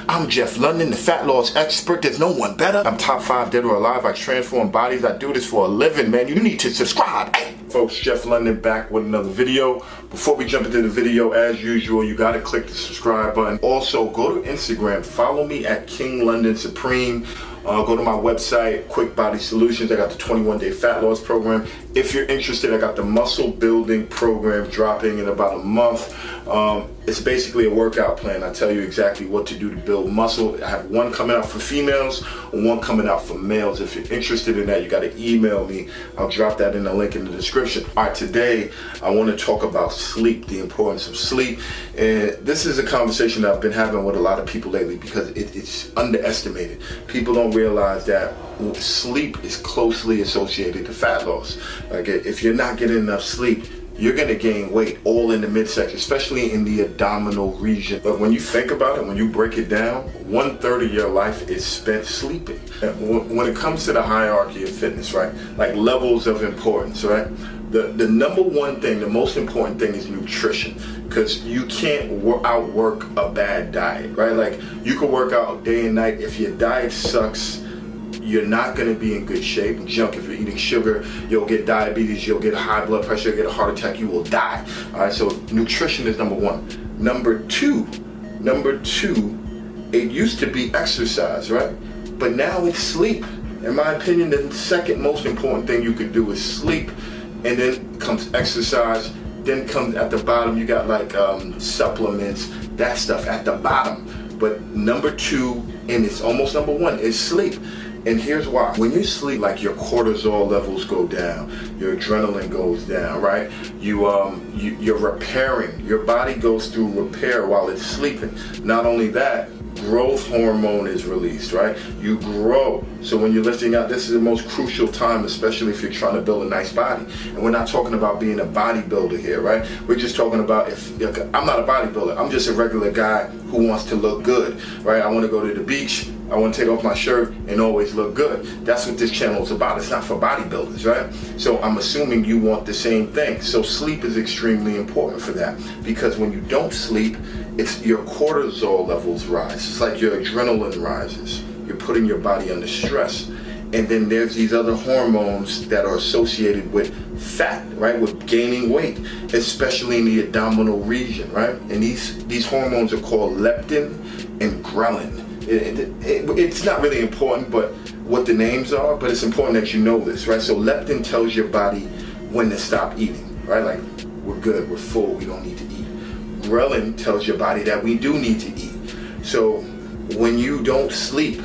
I'm Jeff London, the fat loss expert. There's no one better. I'm top 5 dead or alive. I transform bodies. I do this for a living, man. You need to subscribe. Hey. Folks, Jeff London back with another video. Before we jump into the video, as usual, you gotta click the subscribe button. Also, go to Instagram. Follow me at King London Supreme. Go to my website, Quick Body Solutions. I got the 21-day fat loss program. If you're interested, I got the muscle building program dropping in about a month. It's basically a workout plan. I tell you exactly what to do to build muscle. I have one coming out for females and one coming out for males. If you're interested in that, you got to email me. I'll drop that in the link in the description. All right, today I want to talk about sleep, the importance of sleep. And this is a conversation that I've been having with a lot of people lately because it's underestimated. People don't realize that sleep is closely associated to fat loss. Like if you're not getting enough sleep, you're gonna gain weight all in the midsection, especially in the abdominal region. But when you think about it, when you break it down, 1/3 of your life is spent sleeping. And when it comes to the hierarchy of fitness, right, like levels of importance, right, the number one thing, the most important thing is nutrition, because you can't outwork a bad diet, right? Like you can work out day and night. If your diet sucks, you're not going to be in good shape. Junk, if you're eating sugar, you'll get diabetes, you'll get high blood pressure, you'll get a heart attack, you will die. All right, so nutrition is number one. Number two, it used to be exercise, right? But now it's sleep. In my opinion, the second most important thing you could do is sleep, and then comes exercise, then comes at the bottom, you got like supplements, that stuff at the bottom. But number two, and it's almost number one, is sleep. And here's why. When you sleep, like your cortisol levels go down, your adrenaline goes down, right? You're repairing. Your body goes through repair while it's sleeping. Not only that, growth hormone is released, right? You grow. So when you're lifting out, this is the most crucial time, especially if you're trying to build a nice body. And we're not talking about being a bodybuilder here, right? We're just talking about I'm not a bodybuilder. I'm just a regular guy who wants to look good, right? I want to go to the beach. I want to take off my shirt and always look good. That's what this channel is about. It's not for bodybuilders, right? So I'm assuming you want the same thing. So sleep is extremely important for that, because when you don't sleep, it's your cortisol levels rise. It's like your adrenaline rises. You're putting your body under stress. And then there's these other hormones that are associated with fat, right? With gaining weight, especially in the abdominal region, right? And these hormones are called leptin and ghrelin. It's not really important, but what the names are, but it's important that you know this, right? So leptin tells your body when to stop eating, right? Like, we're good, we're full, we don't need to eat. Ghrelin tells your body that we do need to eat. So when you don't sleep,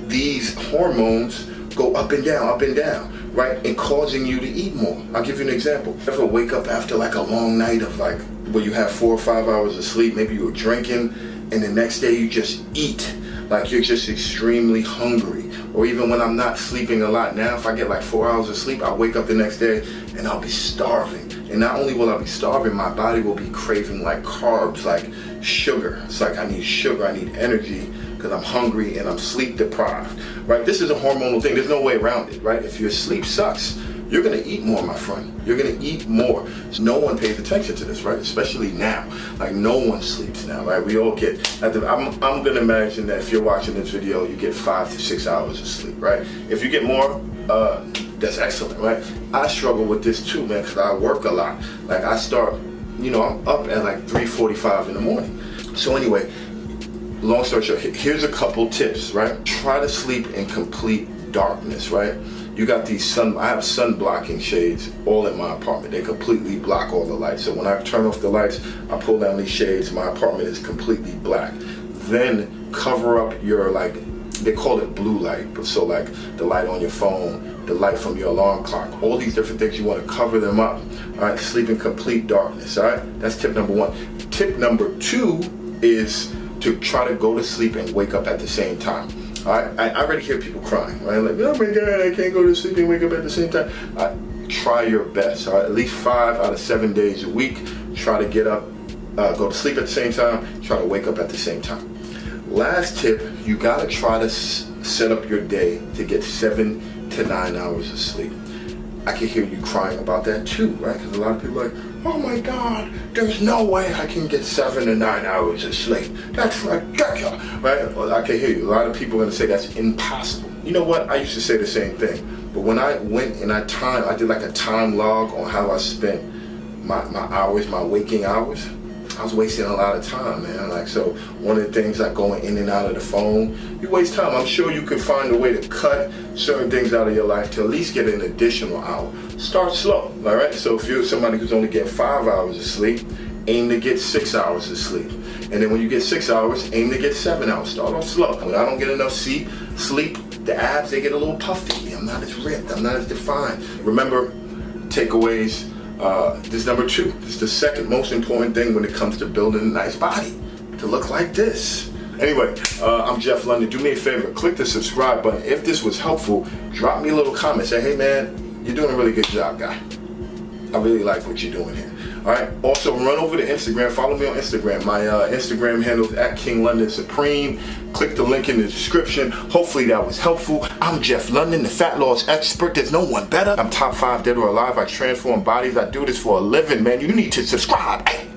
these hormones go up and down, right? And causing you to eat more. I'll give you an example. You ever wake up after like a long night of like, where you have 4 or 5 hours of sleep, maybe you were drinking, and the next day you just eat. Like you're just extremely hungry. Or even when I'm not sleeping a lot now, if I get like 4 hours of sleep, I'll wake up the next day and I'll be starving. And not only will I be starving, my body will be craving like carbs, like sugar. It's like I need sugar, I need energy, because I'm hungry and I'm sleep deprived, right? This is a hormonal thing. There's no way around it, right? If your sleep sucks, you're gonna eat more, my friend. You're gonna eat more. So no one pays attention to this, right? Especially now. Like no one sleeps now, right? We all get, I'm gonna imagine that if you're watching this video, you get 5 to 6 hours of sleep, right? If you get more, that's excellent, right? I struggle with this too, man, because I work a lot. Like I start, I'm up at like 3:45 in the morning. So anyway, long story short, here's a couple tips, right? Try to sleep in complete darkness, right? You got these I have sun blocking shades all in my apartment. They completely block all the lights. So when I turn off the lights, I pull down these shades, my apartment is completely black. Then cover up your, like, they call it blue light, but so like the light on your phone, the light from your alarm clock, all these different things, you want to cover them up. All right, sleep in complete darkness. All right, that's tip number one. Tip number two is to try to go to sleep and wake up at the same time. All right, I already hear people crying, right? Like, oh my God, I can't go to sleep and wake up at the same time. Try your best. All right, at least 5 out of 7 days a week. Try to get up, go to sleep at the same time. Try to wake up at the same time. Last tip, you gotta try to set up your day to get 7 to 9 hours of sleep. I can hear you crying about that too, right? Because a lot of people are like, oh my God, there's no way I can get 7 to 9 hours of sleep. That's ridiculous, right? Well, I can hear you. A lot of people are gonna say that's impossible. You know what? I used to say the same thing. But when I went and I did like a time log on how I spent my hours, my waking hours. I was wasting a lot of time, man. Like, so one of the things like going in and out of the phone, you waste time. I'm sure you can find a way to cut certain things out of your life to at least get an additional hour. Start slow, all right? So if you're somebody who's only getting 5 hours of sleep, aim to get 6 hours of sleep. And then when you get 6 hours, aim to get 7 hours. Start off slow. When I don't get enough sleep, the abs, they get a little puffy. I'm not as ripped, I'm not as defined. Remember, takeaways. This is number 2. This is the second most important thing when it comes to building a nice body, to look like this. Anyway, I'm Jeff London. Do me a favor, click the subscribe button. If this was helpful, drop me a little comment. Say, hey man, you're doing a really good job, guy. I really like what you're doing here. All right. Also, run over to Instagram. Follow me on Instagram. My Instagram handle is @KingLondonSupreme. Click the link in the description. Hopefully that was helpful. I'm Jeff London, the fat loss expert. There's no one better. I'm top 5 dead or alive. I transform bodies. I do this for a living, man. You need to subscribe. Hey.